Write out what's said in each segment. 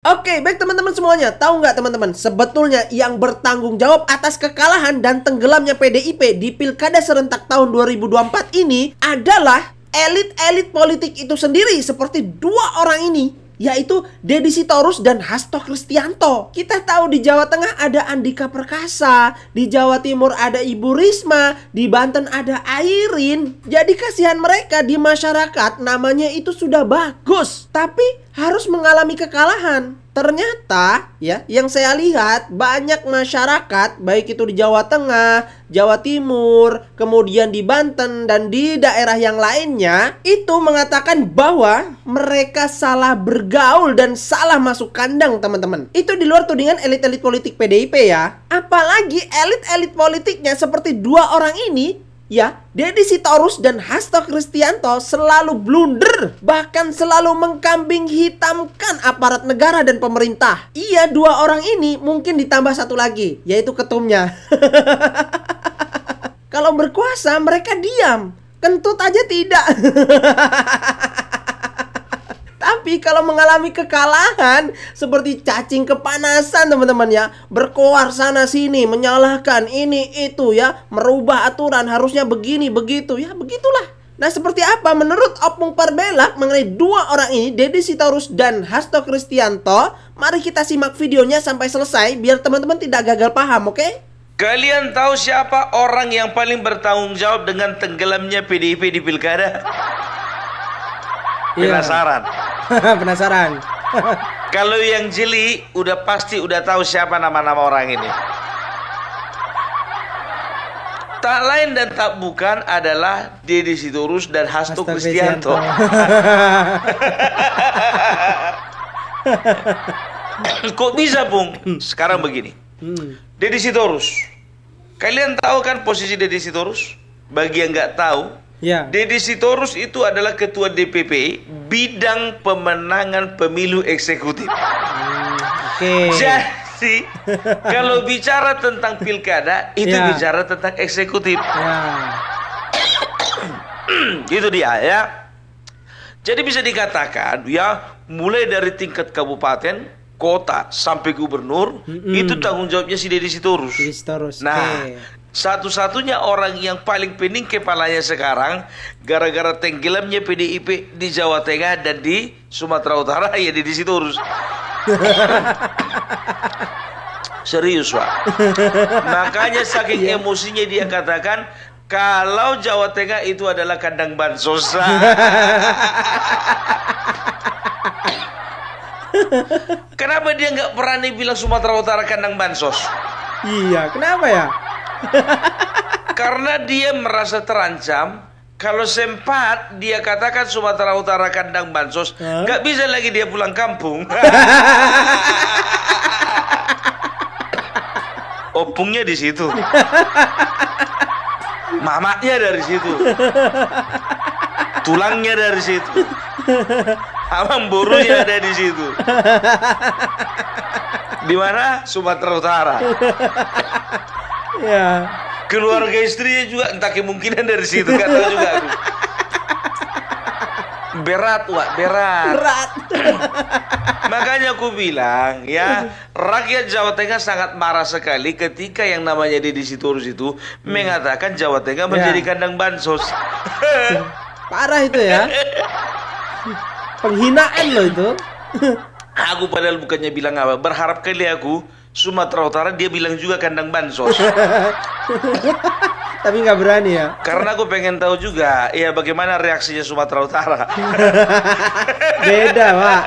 Oke, baik teman-teman semuanya. Tahu nggak teman-teman, sebetulnya yang bertanggung jawab atas kekalahan dan tenggelamnya PDIP di Pilkada serentak tahun 2024 ini adalah elit-elit politik itu sendiri, seperti dua orang ini, yaitu Deddy Sitorus dan Hasto Kristianto. Kita tahu di Jawa Tengah ada Andika Perkasa, di Jawa Timur ada Ibu Risma, di Banten ada Airin. Jadi kasihan mereka, di masyarakat namanya itu sudah bagus, tapi harus mengalami kekalahan. Ternyata ya, yang saya lihat banyak masyarakat, baik itu di Jawa Tengah, Jawa Timur, kemudian di Banten dan di daerah yang lainnya, itu mengatakan bahwa mereka salah bergaul dan salah masuk kandang, teman-teman. Itu di luar tudingan elit-elit politik PDIP ya. Apalagi elit-elit politiknya seperti dua orang ini ya, Deddy Sitorus dan Hasto Kristianto selalu blunder, bahkan selalu mengkambing hitamkan aparat negara dan pemerintah. Iya, dua orang ini mungkin ditambah satu lagi, yaitu ketumnya. Kalau berkuasa mereka diam, kentut aja tidak. Tapi kalau mengalami kekalahan seperti cacing kepanasan, teman-teman ya, berkoar sana sini, menyalahkan ini itu ya, merubah aturan harusnya begini begitu ya, begitulah. Nah, seperti apa menurut Opung Parbelak mengenai dua orang ini, Deddy Sitorus dan Hasto Kristianto? Mari kita simak videonya sampai selesai biar teman-teman tidak gagal paham, oke? Kalian tahu siapa orang yang paling bertanggung jawab dengan tenggelamnya PDIP di Pilkada? Penasaran? Penasaran. Kalau yang jeli udah pasti udah tahu siapa nama-nama orang ini. Tak lain dan tak bukan adalah Deddy Sitorus dan Hasto Kristianto. Kok bisa, Bung? Sekarang begini. Deddy Sitorus. Kalian tahu kan posisi Deddy Sitorus? Bagi yang nggak tahu, ya. Deddy Sitorus itu adalah ketua DPP bidang pemenangan pemilu eksekutif. Oke. Jadi kalau bicara tentang pilkada itu bicara tentang eksekutif. Itu dia ya. Jadi bisa dikatakan ya, mulai dari tingkat kabupaten, kota sampai gubernur itu tanggung jawabnya si Deddy Sitorus. Nah, satu-satunya orang yang paling pening kepalanya sekarang gara-gara tenggelamnya PDIP di Jawa Tengah dan di Sumatera Utara ya Deddy Sitorus. Serius, Pak. Makanya saking emosinya dia katakan kalau Jawa Tengah itu adalah kandang bansos. Kenapa dia nggak berani bilang Sumatera Utara kandang bansos? Iya, kenapa ya? Karena dia merasa terancam. Kalau sempat dia katakan Sumatera Utara kandang bansos, nggak bisa lagi dia pulang kampung. Opungnya di situ, mamaknya dari situ, tulangnya dari situ, amang borunya ada di situ. Di mana? Sumatera Utara. Ya. Keluarga istrinya juga entah kemungkinan dari situ, kata juga aku. Berat, Wak, berat. Makanya aku bilang ya, rakyat Jawa Tengah sangat marah sekali ketika yang namanya Deddy Sitorus itu mengatakan Jawa Tengah menjadi kandang bansos. Parah itu ya. Penghinaan loh itu. Aku padahal bukannya bilang apa, berharap kali aku Sumatera Utara dia bilang juga kandang bansos. Tapi nggak berani ya. Karena aku pengen tahu juga ya bagaimana reaksinya Sumatera Utara. Beda, Pak.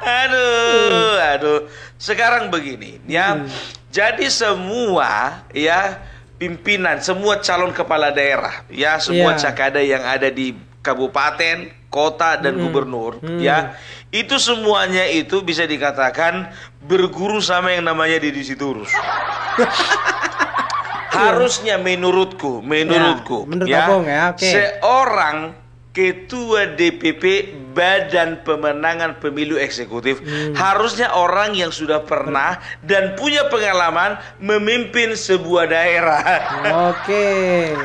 Aduh. Sekarang begini ya. Jadi semua ya pimpinan, semua calon kepala daerah ya, semua cakada yang ada di kabupaten, kota dan gubernur ya, itu semuanya itu bisa dikatakan berguru sama yang namanya Deddy Sitorus. Harusnya menurutku ya, seorang ketua DPP Badan Pemenangan Pemilu Eksekutif harusnya orang yang sudah pernah dan punya pengalaman memimpin sebuah daerah.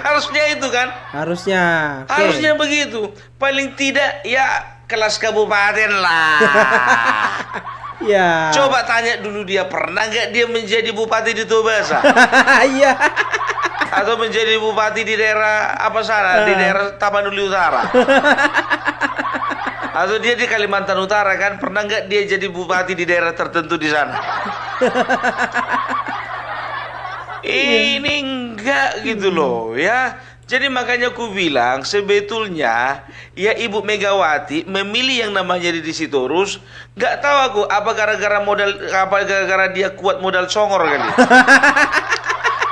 Harusnya itu kan? Harusnya begitu. Paling tidak ya kelas kabupaten lah. Ya. Coba tanya dulu dia pernah nggak dia menjadi bupati di Tobasa? Iya. Atau menjadi bupati di daerah apa sana? Di daerah Tapanuli Utara. Atau dia di Kalimantan Utara kan? Pernah nggak dia jadi bupati di daerah tertentu di sana? Ini enggak gitu loh ya. Jadi makanya aku bilang sebetulnya ya Ibu Megawati memilih yang namanya Deddy Sitorus, nggak tahu aku apa gara-gara modal, apa gara-gara dia kuat modal congor kali.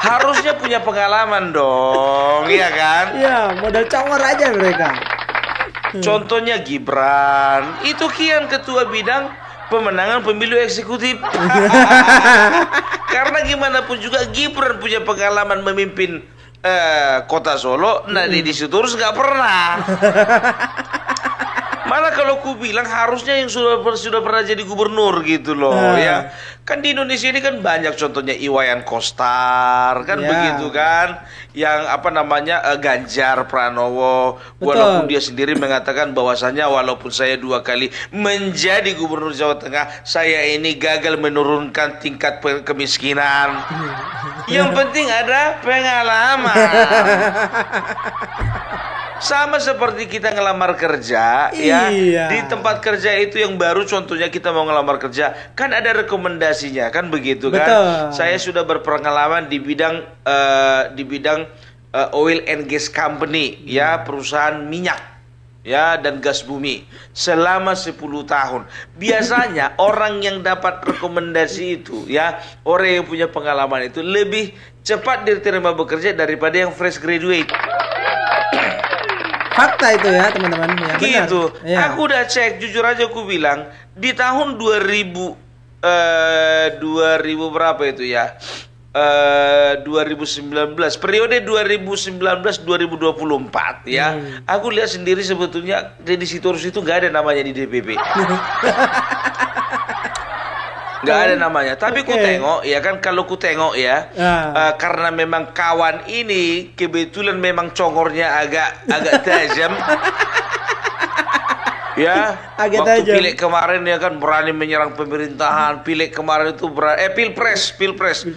Harusnya punya pengalaman dong, iya kan? Iya, modal congor aja mereka. Contohnya Gibran, itu kian ketua bidang pemenangan pemilu eksekutif. Karena gimana pun juga Gibran punya pengalaman memimpin Kota Solo, nah Deddy Sitorus nggak pernah. Malah kalau ku bilang harusnya yang sudah pernah jadi gubernur gitu loh ya. Kan di Indonesia ini kan banyak contohnya Iwayan Koster kan begitu kan. Yang apa namanya Ganjar Pranowo. Walaupun dia sendiri mengatakan bahwasannya walaupun saya 2 kali menjadi gubernur Jawa Tengah, saya ini gagal menurunkan tingkat kemiskinan. Yang penting ada pengalaman. Sama seperti kita ngelamar kerja ya, di tempat kerja itu yang baru contohnya kita mau ngelamar kerja kan ada rekomendasinya kan begitu kan. Saya sudah berpengalaman di bidang oil and gas company ya, perusahaan minyak ya dan gas bumi selama 10 tahun. Biasanya orang yang dapat rekomendasi itu ya, orang yang punya pengalaman itu lebih cepat diterima bekerja daripada yang fresh graduate. Fakta itu ya teman-teman ya, gitu. Ya. Aku udah cek, jujur aja aku bilang di tahun 2000 berapa itu ya, 2019 periode 2019-2024 ya. Aku lihat sendiri sebetulnya Deddy Sitorus itu nggak ada namanya di DPP. Nggak ada namanya. Tapi ku tengok ya kan, kalau ku tengok ya karena memang kawan ini kebetulan memang congornya agak tajam. Ya, waktu pileg kemarin ya kan berani menyerang pemerintahan. Pileg kemarin itu pilpres.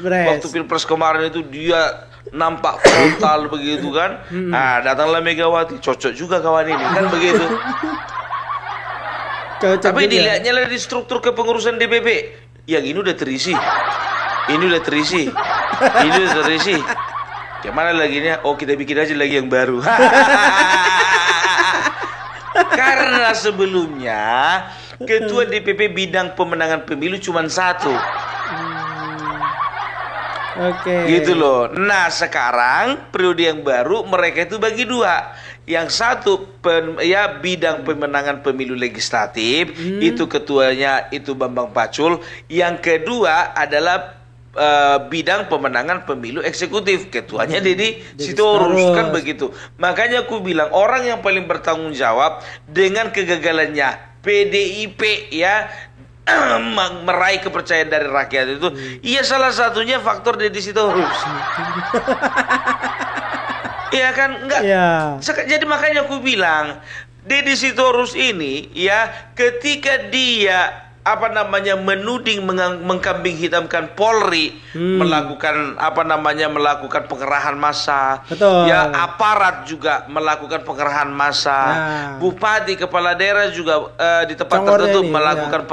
Waktu pilpres kemarin itu dia nampak frontal begitu kan. Nah, datanglah Megawati, cocok juga kawan ini kan begitu. Tapi dilihatnya lah di struktur kepengurusan DPP. Yang ini udah terisi. Ini udah terisi. Ini udah terisi. Gimana lagi nih? Oh, kita bikin aja lagi yang baru. Karena sebelumnya ketua DPP bidang pemenangan pemilu cuma 1. Gitu loh. Nah, sekarang periode yang baru mereka itu bagi 2. Yang satu bidang pemenangan pemilu legislatif, itu ketuanya itu Bambang Pacul. Yang kedua adalah bidang pemenangan pemilu eksekutif, ketuanya Deddy Sitorus kan begitu. Makanya aku bilang orang yang paling bertanggung jawab dengan kegagalannya PDIP ya meraih kepercayaan dari rakyat itu, iya salah satunya faktor Deddy Sitorus. Iya kan, enggak. Jadi makanya aku bilang Deddy Sitorus ini ya, ketika dia menuding mengkambing hitamkan Polri, melakukan melakukan pengerahan massa. Ya, aparat juga melakukan pengerahan massa. Bupati, kepala daerah juga di tempat tertentu melakukan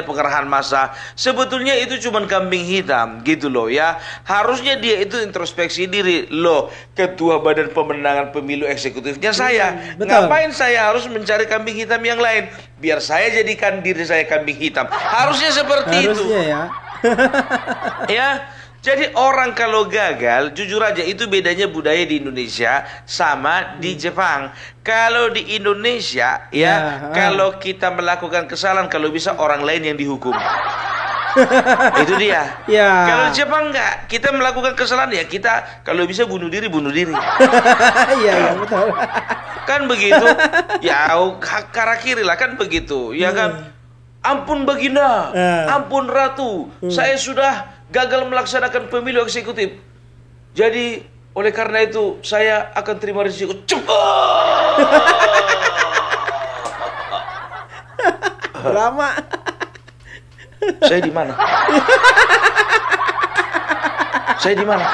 pengerahan massa. Sebetulnya itu cuma kambing hitam gitu loh ya. Harusnya dia itu introspeksi diri. Loh, ketua badan pemenangan pemilu eksekutifnya saya. Ngapain saya harus mencari kambing hitam yang lain? Biar saya jadikan diri saya kambing hitam. Harusnya seperti itu. Ya. Ya. Jadi orang kalau gagal, jujur aja itu bedanya budaya di Indonesia sama di Jepang. Kalau di Indonesia kalau kita melakukan kesalahan, kalau bisa orang lain yang dihukum. Itu dia. Kalau di Jepang enggak, kita melakukan kesalahan ya kita kalau bisa bunuh diri. Iya, betul. Kan begitu. Ya karakiri lah kan begitu. Ya kan. Ampun Baginda, ampun Ratu, saya sudah gagal melaksanakan pemilu eksekutif. Jadi oleh karena itu saya akan terima risiko. Drama. Saya di mana? Saya di mana?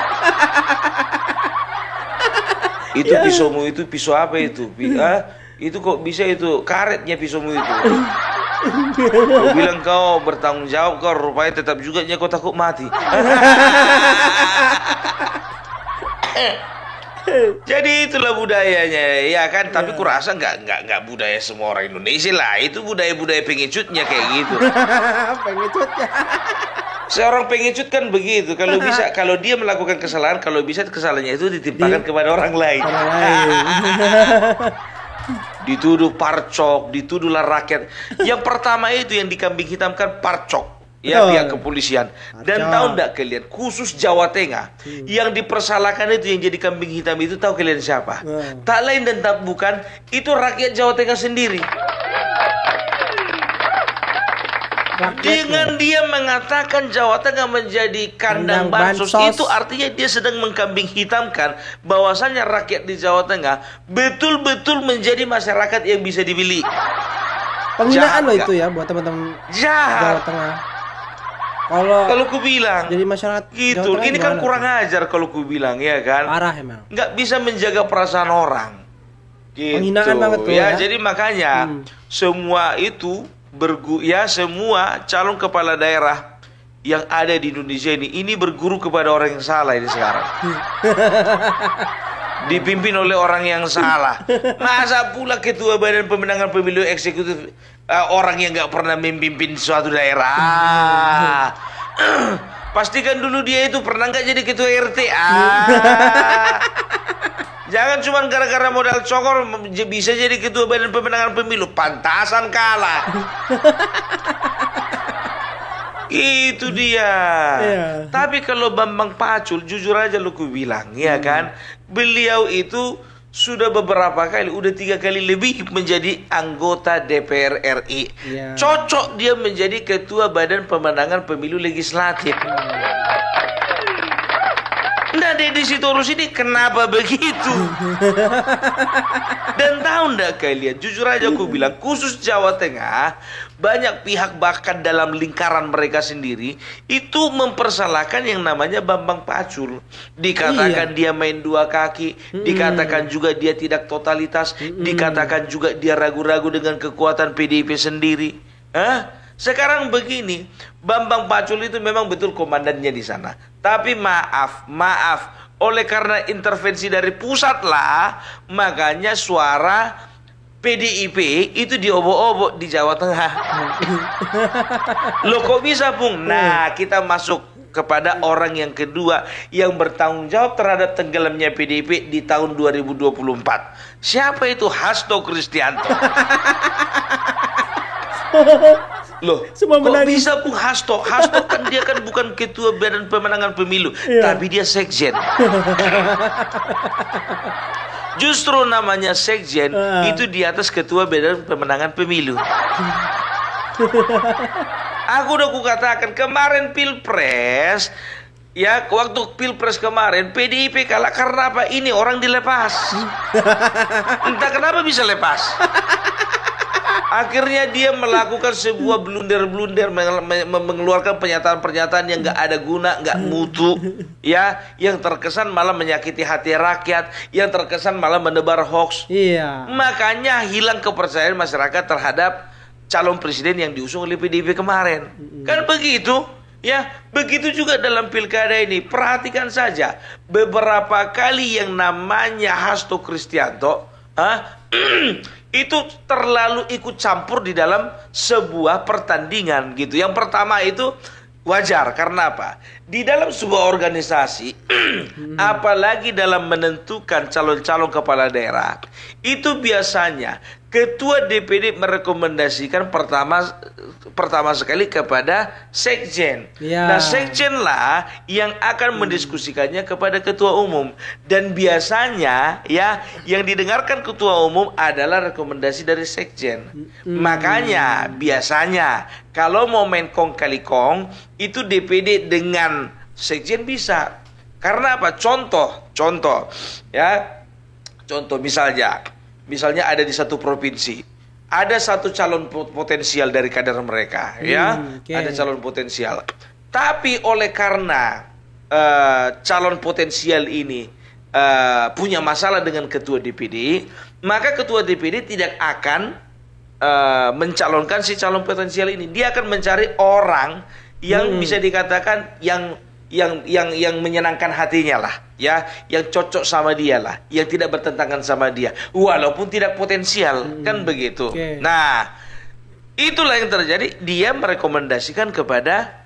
Itu pisaumu itu pisau apa itu? Itu kok bisa itu karetnya pisaumu itu? Kau bilang kau bertanggung jawab, kau rupanya tetap juga kau takut mati. Jadi itulah budayanya, ya kan? Tapi kurasa nggak budaya semua orang Indonesia lah. Itu budaya pengecutnya kayak gitu. Pengecutnya. Seorang pengecut kan begitu. Kalau bisa, kalau dia melakukan kesalahan, kalau bisa kesalahannya itu ditimpakan kepada orang lain. Dituduh parcok, dituduhlah rakyat. Yang pertama itu yang dikambing hitamkan parcok, ya pihak kepolisian. Dan tahu enggak kalian, khusus Jawa Tengah, yang dipersalahkan itu yang jadi kambing hitam itu tahu kalian siapa? Tak lain dan tak bukan, itu rakyat Jawa Tengah sendiri. Dengan dia mengatakan Jawa Tengah menjadi kandang bansos, itu artinya dia sedang mengkambing hitamkan bahwasannya rakyat di Jawa Tengah betul-betul menjadi masyarakat yang bisa dibeli. Penghinaan loh itu ya buat teman-teman Jawa Tengah. Kalau ku bilang jadi masyarakat gitu, ini kan kurang ajar kalau ku bilang, ya kan? Parah emang. Nggak bisa menjaga perasaan orang. Gitu. Penghinaan banget tuh ya. Jadi makanya semua itu semua calon kepala daerah yang ada di Indonesia ini berguru kepada orang yang salah ini sekarang. Dipimpin oleh orang yang salah. Masa pula ketua badan pemenangan pemilu eksekutif orang yang nggak pernah memimpin suatu daerah. Pastikan dulu dia itu pernah nggak jadi ketua RT. Jangan cuma gara-gara modal cokor bisa jadi ketua badan pemenangan pemilu. Pantasan kalah. Itu dia. Tapi kalau Bambang Pacul, jujur aja lu ku bilang, ya kan, beliau itu sudah beberapa kali, udah 3 kali lebih menjadi anggota DPR RI. Cocok dia menjadi ketua badan pemenangan pemilu legislatif. Nah, Deddy Sitorus ini kenapa begitu? Dan tahu ndak kalian, jujur aja aku bilang, khusus Jawa Tengah, banyak pihak bahkan dalam lingkaran mereka sendiri itu mempersalahkan yang namanya Bambang Pacul. Dikatakan dia main 2 kaki, dikatakan juga dia tidak totalitas, dikatakan juga dia ragu-ragu dengan kekuatan PDIP sendiri. Sekarang begini, Bambang Pacul itu memang betul komandannya di sana. Tapi maaf, oleh karena intervensi dari pusat lah, makanya suara PDIP itu diobok-obok di Jawa Tengah. Loh kok bisa, Bung? Nah, kita masuk kepada orang yang kedua yang bertanggung jawab terhadap tenggelamnya PDIP di tahun 2024. Siapa itu? Hasto Kristianto. Loh, kok bisa Bung Hasto? Hasto kan dia kan bukan ketua badan pemenangan pemilu, tapi dia sekjen. Justru namanya sekjen itu di atas ketua badan pemenangan pemilu. Aku udah kukatakan kemarin Pilpres, ya waktu Pilpres kemarin PDIP kalah karena apa? Ini orang dilepas. Entah kenapa bisa lepas. Akhirnya dia melakukan sebuah blunder-blunder, mengeluarkan pernyataan-pernyataan yang nggak ada guna, nggak mutu, ya, yang terkesan malah menyakiti hati rakyat, yang terkesan malah menebar hoax. Makanya hilang kepercayaan masyarakat terhadap calon presiden yang diusung oleh PDIP kemarin. Kan begitu? Ya, begitu juga dalam pilkada ini. Perhatikan saja, beberapa kali yang namanya Hasto Kristianto, itu terlalu ikut campur di dalam sebuah pertandingan gitu. Yang pertama itu wajar, karena apa? Di dalam sebuah organisasi, apalagi dalam menentukan calon-calon kepala daerah, itu biasanya ketua DPD merekomendasikan pertama sekali kepada sekjen. Nah, sekjen lah yang akan mendiskusikannya kepada ketua umum. Dan biasanya ya yang didengarkan ketua umum adalah rekomendasi dari sekjen. Makanya biasanya kalau mau main kong kali kong, itu DPD dengan sekjen bisa. Karena apa? Contoh ya. Contoh misalnya ada di satu provinsi, ada satu calon potensial dari kader mereka, ya, ada calon potensial. Tapi oleh karena calon potensial ini punya masalah dengan ketua DPD, maka ketua DPD tidak akan mencalonkan si calon potensial ini. Dia akan mencari orang yang bisa dikatakan yang menyenangkan hatinya lah, ya, yang cocok sama dia lah, yang tidak bertentangan sama dia, walaupun tidak potensial, kan begitu. Nah, itulah yang terjadi. Dia merekomendasikan kepada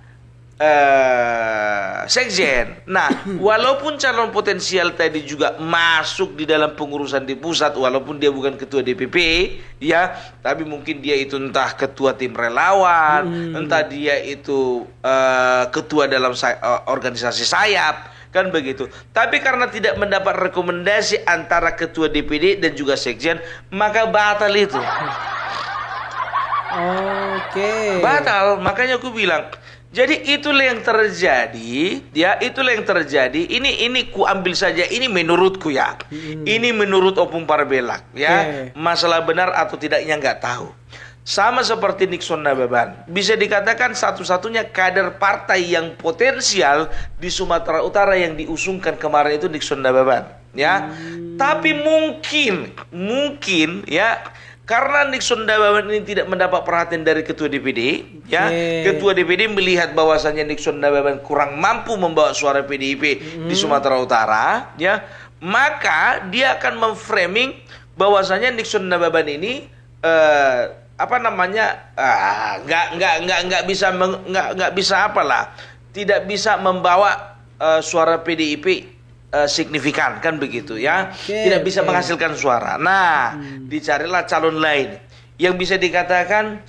sekjen. Nah, walaupun calon potensial tadi juga masuk di dalam pengurusan di pusat, walaupun dia bukan ketua DPP, ya, tapi mungkin dia itu entah ketua tim relawan, entah dia itu ketua dalam organisasi sayap, kan begitu. Tapi karena tidak mendapat rekomendasi antara ketua DPD dan juga sekjen, maka batal itu. Batal. Makanya aku bilang, jadi itulah yang terjadi, ya, itulah yang terjadi. Ini ku ambil saja, ini menurutku, ya. Ini menurut Opung Parbelak, ya. Masalah benar atau tidaknya nggak tahu. Sama seperti Nixon Nababan, bisa dikatakan satu-satunya kader partai yang potensial di Sumatera Utara yang diusungkan kemarin itu Nixon Nababan, ya. Tapi mungkin, ya, karena Nixon Nababan ini tidak mendapat perhatian dari ketua DPD, ya, ketua DPD melihat bahwasannya Nixon Nababan kurang mampu membawa suara PDIP di Sumatera Utara, ya, maka dia akan memframing bahwasannya Nixon Nababan ini nggak bisa apalah, tidak bisa membawa suara PDIP signifikan, kan begitu, ya. Tidak bisa menghasilkan suara. Nah, dicarilah calon lain yang bisa dikatakan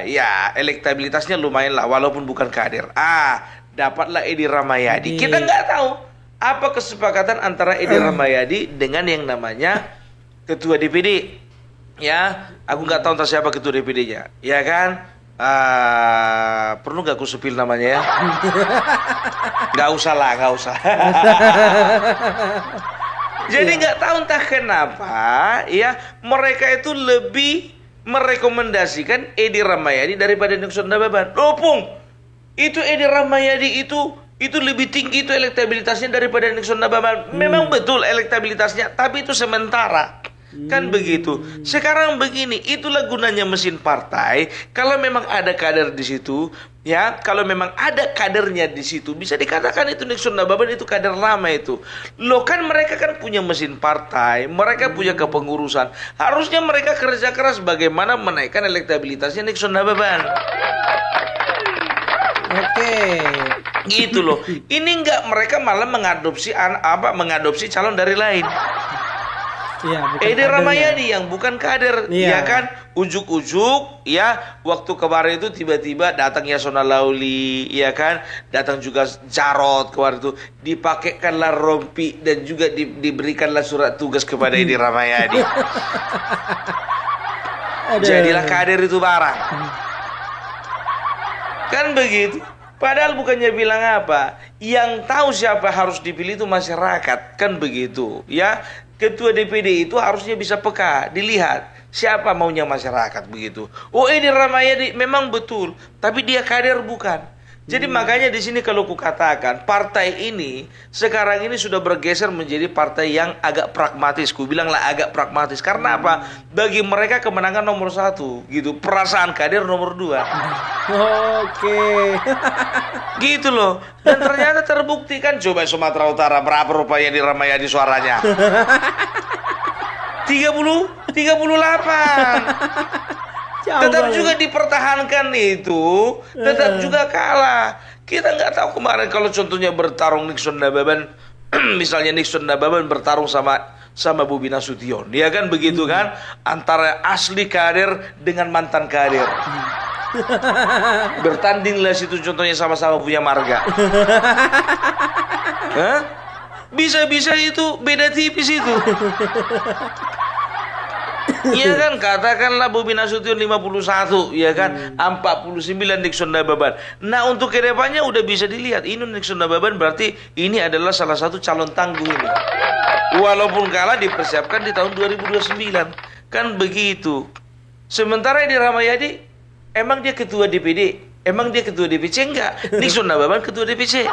ya elektabilitasnya lumayan lah, walaupun bukan kader. Dapatlah Edi Rahmayadi. Kita nggak tahu apa kesepakatan antara Edi Rahmayadi dengan yang namanya ketua DPD, ya. Aku nggak tahu entah siapa ketua DPD-nya, ya kan. Perlu nggak aku sepil namanya, ya? Nggak usah lah, nggak usah. Jadi nggak tahu entah kenapa, ya, mereka itu lebih merekomendasikan Edi Rahmayadi daripada Nixon Nababan. Opung, itu Edi Rahmayadi itu lebih tinggi itu elektabilitasnya daripada Nixon Nababan. Memang betul elektabilitasnya, tapi itu sementara. Kan begitu. Sekarang begini, itulah gunanya mesin partai. Kalau memang ada kader di situ, ya, kalau memang ada kadernya di situ, bisa dikatakan itu Nixon Nababan itu kader lama itu. Loh, kan mereka kan punya mesin partai, mereka punya kepengurusan. Harusnya mereka kerja keras bagaimana menaikkan elektabilitasnya Nixon Nababan. Gitu loh. Ini enggak, mereka malah mengadopsi calon dari lain. Edi Rahmayadi yang bukan kader, ya kan, ujuk-ujuk, ya, waktu kemarin itu tiba-tiba datang Yasona Lauli, ya kan, datang juga Jarod kemarin itu, dipakaikanlah rompi dan juga diberikanlah surat tugas kepada Edi Rahmayadi. Jadilah kader itu barang, kan begitu. Padahal bukannya bilang apa, yang tahu siapa harus dipilih itu masyarakat, kan begitu, ya. Ketua DPD itu harusnya bisa peka, dilihat siapa maunya masyarakat, begitu. Oh, Edi Rahmayadi memang betul, tapi dia kader bukan. Jadi makanya di sini kalau kukatakan partai ini sekarang ini sudah bergeser menjadi partai yang agak pragmatis. Ku bilanglah agak pragmatis. Karena apa? Bagi mereka kemenangan nomor 1, gitu. Perasaan kader nomor 2. Gitu loh. Dan ternyata terbukti kan. Coba Sumatera Utara berapa rupanya di Rahmayadi suaranya? 38. Tetap juga dipertahankan itu, tetap juga kalah. Kita nggak tahu kemarin kalau contohnya bertarung Nixon Nababan, misalnya Nixon Nababan bertarung sama Bobi Nasution, dia kan begitu kan, antara asli kader dengan mantan kader. Bertandinglah situ contohnya sama-sama punya marga. Bisa-bisa itu beda tipis itu. Iya kan, katakanlah Bobi Nasution 51, ya kan, 49 Nixon Nababan. Nah, untuk kedepannya udah bisa dilihat, ini Nixon Nababan berarti ini adalah salah satu calon tangguh ini. Walaupun kalah dipersiapkan di tahun 2029, kan begitu. Sementara di Ramayadi, emang dia ketua DPD, emang dia ketua DPC enggak? Nixon Nababan ketua DPC.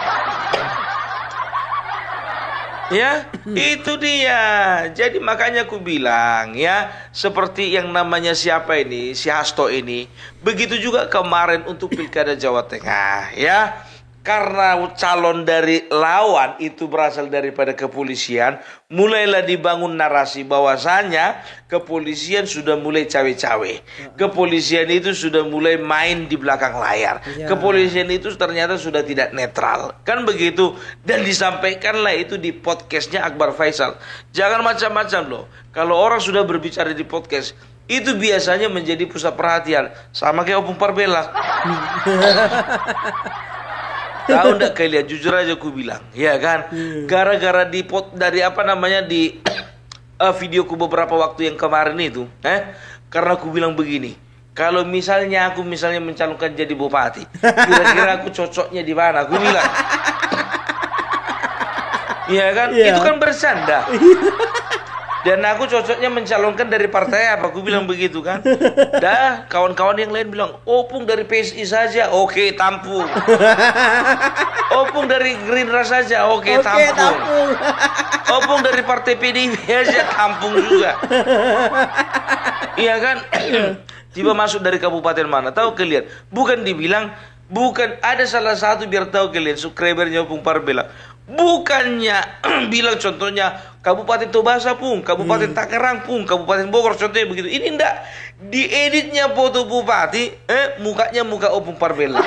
Ya, itu dia. Jadi makanya aku bilang ya, seperti yang namanya siapa ini, si Hasto ini, begitu juga kemarin untuk Pilkada Jawa Tengah, ya. Karena calon dari lawan itu berasal daripada kepolisian, mulailah dibangun narasi bahwasanya kepolisian sudah mulai cawe-cawe. Kepolisian itu sudah mulai main di belakang layar. Kepolisian itu ternyata sudah tidak netral. Kan begitu. Dan disampaikanlah itu di podcastnya Akbar Faisal. Jangan macam-macam loh. Kalau orang sudah berbicara di podcast, itu biasanya menjadi pusat perhatian. Sama kayak Opung Parbella. Tahu ndak kalian, jujur aja aku bilang, ya kan, gara-gara dari apa namanya di videoku beberapa waktu yang kemarin itu, karena aku bilang begini, kalau misalnya aku mencalonkan jadi bupati, kira-kira aku cocoknya di mana? Aku bilang, iya kan, itu kan bersanda. Dan aku cocoknya mencalonkan dari partai apa? Aku bilang begitu kan. Dah, kawan-kawan yang lain bilang, Opung dari PSI saja, oke, tampung. Opung dari Gerindra saja, oke, tampung. Opung dari partai PDIP aja, tampung juga. Iya kan? Tiba masuk dari kabupaten mana? Tahu kalian? Bukan dibilang, bukan ada salah satu biar tahu kalian subscribernya Opung Parbella. Bukannya bilang contohnya Kabupaten Tobasa pun, Kabupaten Tangerang pun, Kabupaten Bogor contohnya begitu. Ini enggak, dieditnya foto bupati, mukanya muka Opung Parbella.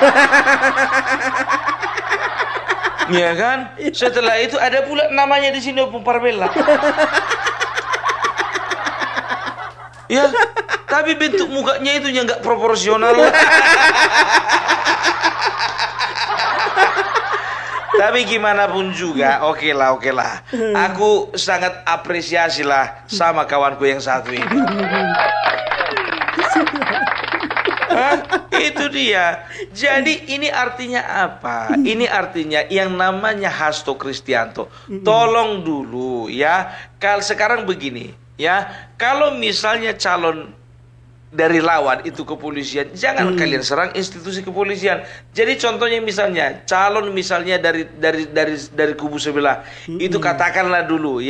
Ya kan? Setelah itu ada pula namanya di sini Opung Parbella. Ya, tapi bentuk mukanya itu yang enggak proporsional. Tapi gimana pun juga, oke lah. Aku sangat apresiasi lah sama kawanku yang satu ini. Itu dia. Jadi ini artinya apa? Ini artinya yang namanya Hasto Kristianto. Tolong dulu ya. Sekarang begini ya. Kalau misalnya calon dari lawan itu kepolisian, jangan kalian serang institusi kepolisian. Jadi contohnya misalnya calon misalnya dari kubu sebelah, itu katakanlah dulu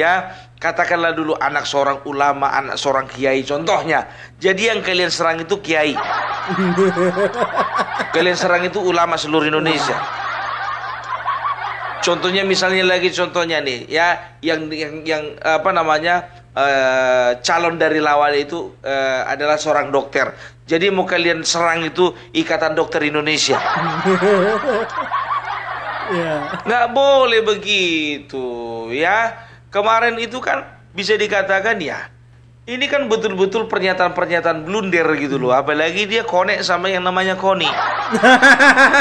anak seorang ulama, anak seorang kiai contohnya. Jadi yang kalian serang itu kiai. Kalian serang itu ulama seluruh Indonesia. Contohnya misalnya nih ya, yang apa namanya, calon dari lawan itu adalah seorang dokter. Jadi mau kalian serang itu Ikatan Dokter Indonesia. Nggak boleh begitu ya. Kemarin itu kan bisa dikatakan ya, ini kan betul-betul pernyataan-pernyataan blunder gitu loh. Apalagi dia konek sama yang namanya Koni.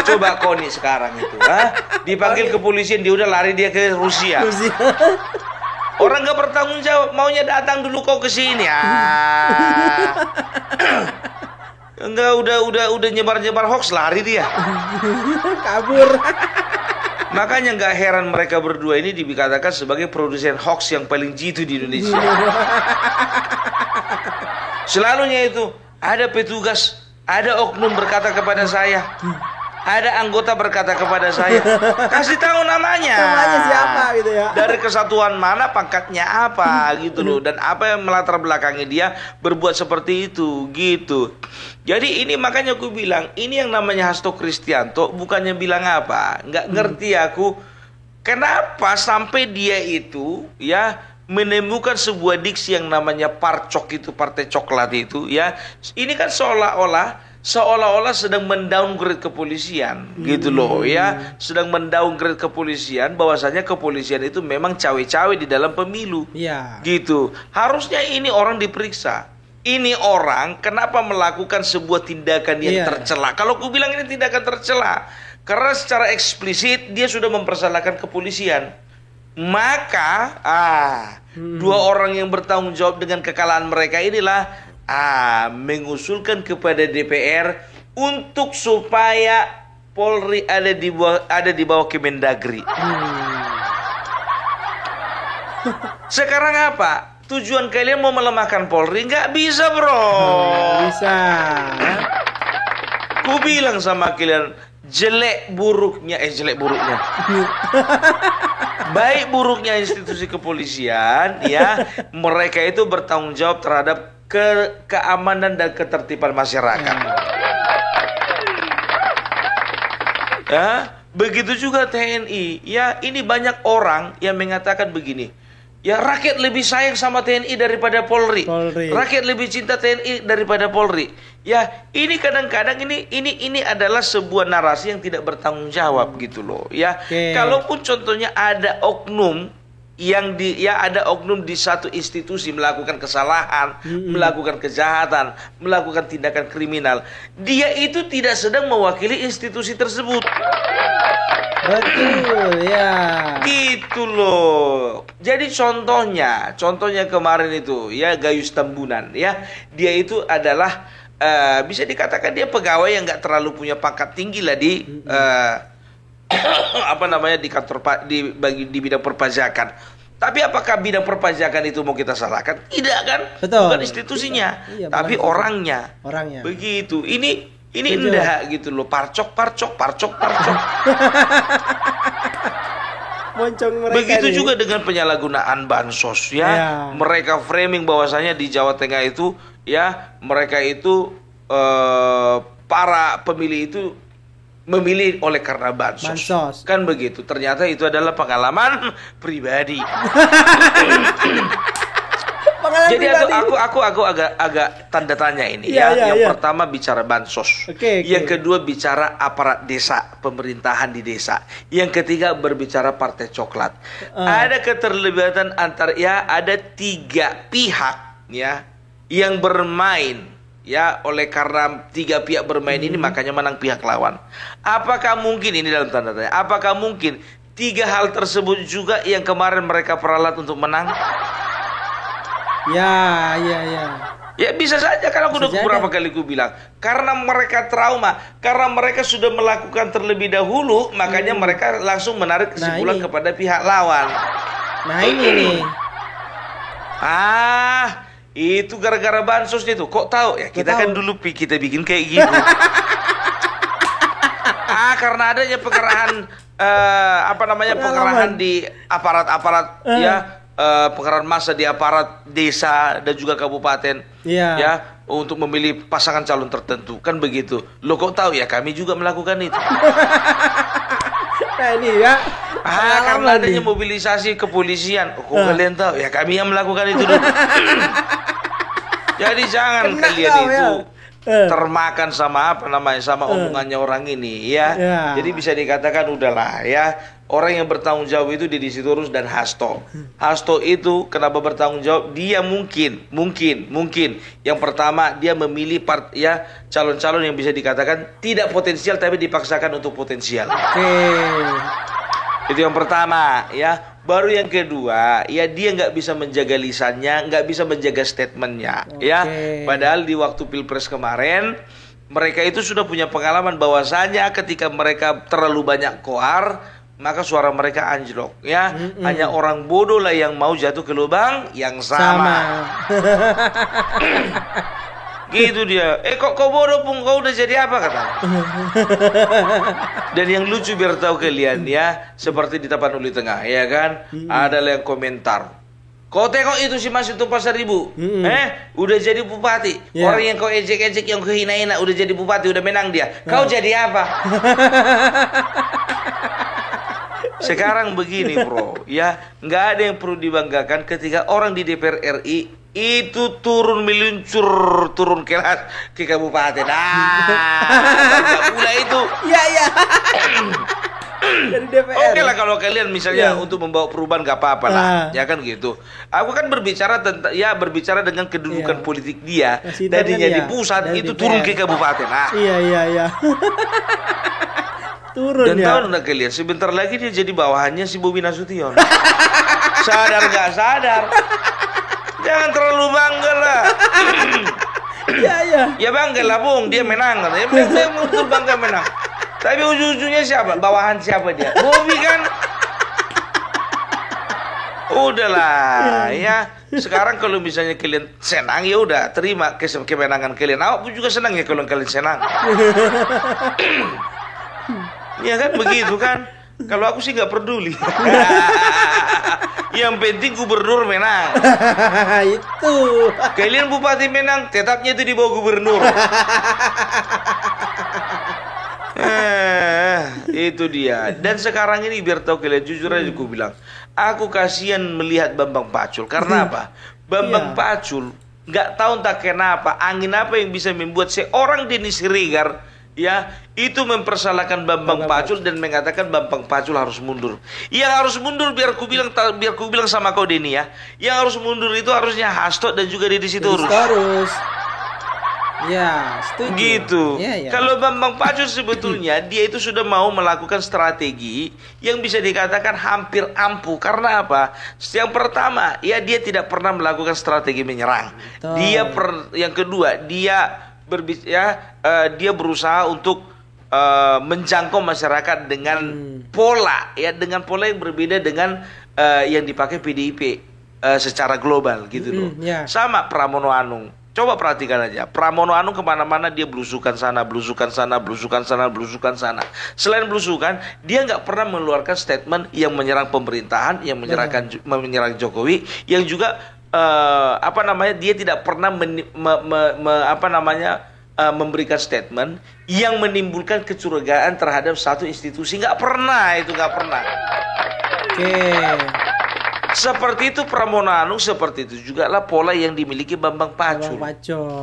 Coba Koni sekarang itu, dipanggil kepolisian, dia udah lari dia ke Rusia. Orang gak bertanggung jawab, maunya datang dulu kau ke sini. Enggak, udah nyebar hoax, lari dia. Kabur. Makanya nggak heran mereka berdua ini dikatakan sebagai produsen hoax yang paling jitu di Indonesia. Selalunya itu ada petugas, ada oknum berkata kepada saya, ada anggota berkata kepada saya, kasih tahu namanya. Namanya siapa gitu ya. Dari kesatuan mana, pangkatnya apa gitu loh, dan apa yang melatar belakangnya dia berbuat seperti itu gitu. Jadi ini makanya aku bilang, ini yang namanya Hasto Kristianto bukannya bilang apa, nggak ngerti aku kenapa sampai dia itu ya menemukan sebuah diksi yang namanya parcok itu, partai coklat itu ya. Ini kan seolah-olah sedang mendowngrade kepolisian gitu loh ya, sedang mendowngrade kepolisian, bahwasanya kepolisian itu memang cawe-cawe di dalam pemilu gitu. Harusnya ini orang diperiksa. Ini orang kenapa melakukan sebuah tindakan yang tercela? Kalau aku bilang ini tindakan tercela, karena secara eksplisit dia sudah mempersalahkan kepolisian. Maka dua orang yang bertanggung jawab dengan kekalahan mereka inilah mengusulkan kepada DPR untuk supaya Polri ada di bawah Kemendagri. Sekarang apa? tujuan kalian mau melemahkan Polri? Nggak bisa, bro. Bisa. Ku bilang sama kalian, jelek buruknya, baik buruknya institusi kepolisian, ya, mereka itu bertanggung jawab terhadap keamanan dan ketertiban masyarakat. Ya, begitu juga TNI. Ya, ini banyak orang yang mengatakan begini. Ya, rakyat lebih sayang sama TNI daripada Polri. Rakyat lebih cinta TNI daripada Polri. Ya, ini kadang-kadang ini adalah sebuah narasi yang tidak bertanggung jawab gitu loh. Ya, kalaupun contohnya ada oknum yang ada oknum di satu institusi melakukan kesalahan, melakukan kejahatan, melakukan tindakan kriminal, dia itu tidak sedang mewakili institusi tersebut. Betul, ya. Gitu loh. Jadi contohnya kemarin itu, ya, Gayus Tambunan, ya, dia itu adalah bisa dikatakan dia pegawai yang nggak terlalu punya pangkat tinggi lah di apa namanya, di kantor di bidang perpajakan. Tapi apakah bidang perpajakan itu mau kita salahkan? Tidak kan? Betul. Bukan institusinya, tapi orangnya. Begitu. Ini indah gitu loh. Parcok. Begitu nih. Juga dengan penyalahgunaan bansos, ya. Mereka framing bahwasanya di Jawa Tengah itu, ya, mereka itu para pemilih itu memilih oleh karena bansos. Kan begitu. Ternyata itu adalah pengalaman pribadi. Jadi aku agak tanda tanya ini, yang pertama bicara bansos, yang kedua bicara aparat desa, pemerintahan di desa, yang ketiga berbicara partai coklat. Ada keterlibatan ada 3 pihak, ya, yang bermain. Ya, oleh karena 3 pihak bermain ini makanya menang pihak lawan. Apakah mungkin, ini dalam tanda tanya, apakah mungkin 3 hal tersebut juga yang kemarin mereka peralat untuk menang? Ya bisa saja, karena aku udah beberapa kali ku bilang, karena mereka trauma, karena mereka sudah melakukan terlebih dahulu, makanya mereka langsung menarik kesimpulan kepada pihak lawan. Nah ini nih. Itu gara-gara bansos itu. Kok tahu? Ya kita kan dulu kita bikin kayak gitu. Karena adanya pengerahan pengerahan di aparat-aparat, ya, pengerahan massa di aparat desa dan juga kabupaten, ya, untuk memilih pasangan calon tertentu, kan begitu. Lo kok tahu? Ya kami juga melakukan itu. Nah ini ya. Karena adanya mobilisasi kepolisian. Kok kalian tahu? Ya kami yang melakukan itu dulu. Jadi jangan kalian itu termakan sama sama omongannya orang ini, ya. Jadi bisa dikatakan udahlah, ya. Orang yang bertanggung jawab itu Deddy Sitorus dan Hasto. Hasto itu kenapa bertanggung jawab? Dia mungkin yang pertama dia memilih calon-calon yang bisa dikatakan tidak potensial tapi dipaksakan untuk potensial. Itu yang pertama, ya. Baru yang kedua, ya, dia nggak bisa menjaga lisannya, nggak bisa menjaga statementnya, ya. Padahal di waktu Pilpres kemarin mereka itu sudah punya pengalaman bahwasanya ketika mereka terlalu banyak koar, maka suara mereka anjlok, ya. Hanya orang bodoh lah yang mau jatuh ke lubang yang sama. Gitu dia. Kok bodoh pun, kau udah jadi apa, katanya. Dan yang lucu biar tahu kalian, ya, seperti di Tapanuli Tengah, ya kan, ada yang komentar, kau tengok itu si Mas itu Pasar Ibu, udah jadi bupati. Orang yang kau ejek-ejek, yang kau hina-hina, udah jadi bupati, udah menang dia. Kau jadi apa? Sekarang begini, bro, ya, nggak ada yang perlu dibanggakan ketika orang di DPR RI itu turun kelas ke kabupaten. Bangga pula itu. Iya. Dari DPR. Oke lah kalau kalian misalnya untuk membawa perubahan gak apa-apa lah, ya kan gitu. Aku kan berbicara dengan kedudukan politik dia. Tadinya di pusat itu DPR. Turun ke kabupaten. Iya. Turun. Dan tahu nggak kalian, sebentar lagi dia jadi bawahannya si Bobi Nasution. Sadar nggak sadar? Jangan terlalu bangga lah. Ya bangga lah, Bung, dia menang. Ya betul bangga menang. Tapi ujung-ujungnya siapa? Bawahan siapa dia? Bobi kan. Udahlah ya. Sekarang kalau misalnya kalian senang ya udah terima kemenangan kalian. Aku juga senang ya kalau kalian senang. Ya kan begitu kan. Kalau aku sih nggak peduli. Yang penting gubernur menang. Itu. Kalian bupati menang, tetapnya itu di bawah gubernur. Itu dia. Dan sekarang ini biar tahu kalian, jujur aja aku bilang, aku kasihan melihat Bambang Pacul. Karena apa? Bambang Pacul nggak tahu entah kenapa angin apa yang bisa membuat seorang Denny Siregar ya itu mempersalahkan Bambang Pacul dan mengatakan Bambang Pacul harus mundur. Yang harus mundur biar ku bilang sama kau Denny ya. Yang harus mundur itu harusnya Hasto dan juga Deddy Sitorus. Ya, setuju. Gitu. Ya. Kalau Bambang Pacul sebetulnya dia itu sudah mau melakukan strategi yang bisa dikatakan hampir ampuh. Karena apa? Yang pertama, ya dia tidak pernah melakukan strategi menyerang. Yang kedua, dia dia berusaha untuk menjangkau masyarakat dengan pola yang berbeda dengan yang dipakai PDIP secara global gitu loh. Sama Pramono Anung. Coba perhatikan aja, Pramono Anung kemana-mana dia belusukan sana. Selain belusukan, dia nggak pernah mengeluarkan statement yang menyerang pemerintahan, yang menyerang Jokowi, yang juga dia tidak pernah memberikan statement yang menimbulkan kecurigaan terhadap satu institusi. Nggak pernah. Seperti itu Pramono Anung, seperti itu juga lah pola yang dimiliki Bambang Pacul.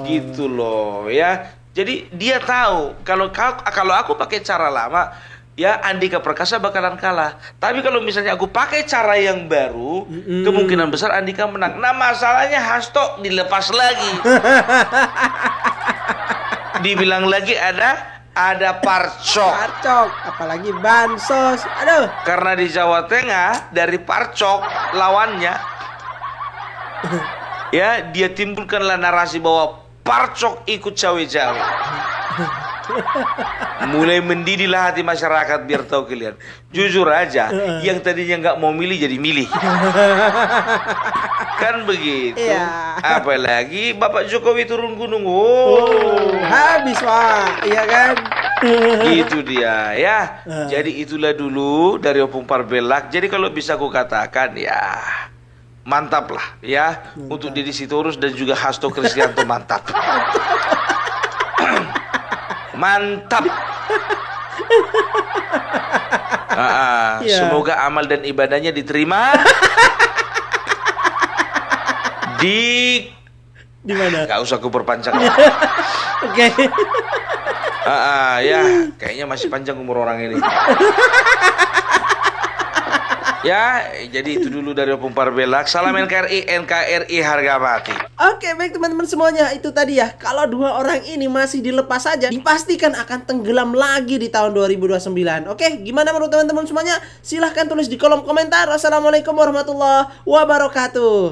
Gitu loh ya. Jadi dia tahu kalau aku pakai cara lama ya Andika Perkasa bakalan kalah. Tapi kalau misalnya aku pakai cara yang baru, kemungkinan besar Andika menang. Nah masalahnya Hasto dilepas lagi. Dibilang lagi ada parcok, apalagi bansos. Aduh. Karena di Jawa Tengah dari parcok lawannya ya dia timbulkanlah narasi bahwa parcok ikut cawe-cawe. Mulai mendidihlah hati masyarakat biar tahu kalian. Jujur aja, yang tadinya nggak mau milih jadi milih. Kan begitu. Apalagi Bapak Jokowi turun gunung. Habis Pak, iya kan? Gitu dia ya. Jadi itulah dulu dari Opung Parbelak. Jadi kalau bisa aku katakan ya mantap lah ya untuk Deddy Sitorus dan juga Hasto Kristianto mantap. Mantap. Semoga amal dan ibadahnya diterima. Di mana? Gak usah aku perpanjang. Oke. Ya, kayaknya masih panjang umur orang ini. Ya, jadi itu dulu dari Opung Parbelak. Salam NKRI harga mati. Oke, baik teman-teman semuanya. Itu tadi ya, kalau dua orang ini masih dilepas saja, dipastikan akan tenggelam lagi di tahun 2029. Oke, gimana menurut teman-teman semuanya? Silahkan tulis di kolom komentar. Wassalamualaikum warahmatullahi wabarakatuh.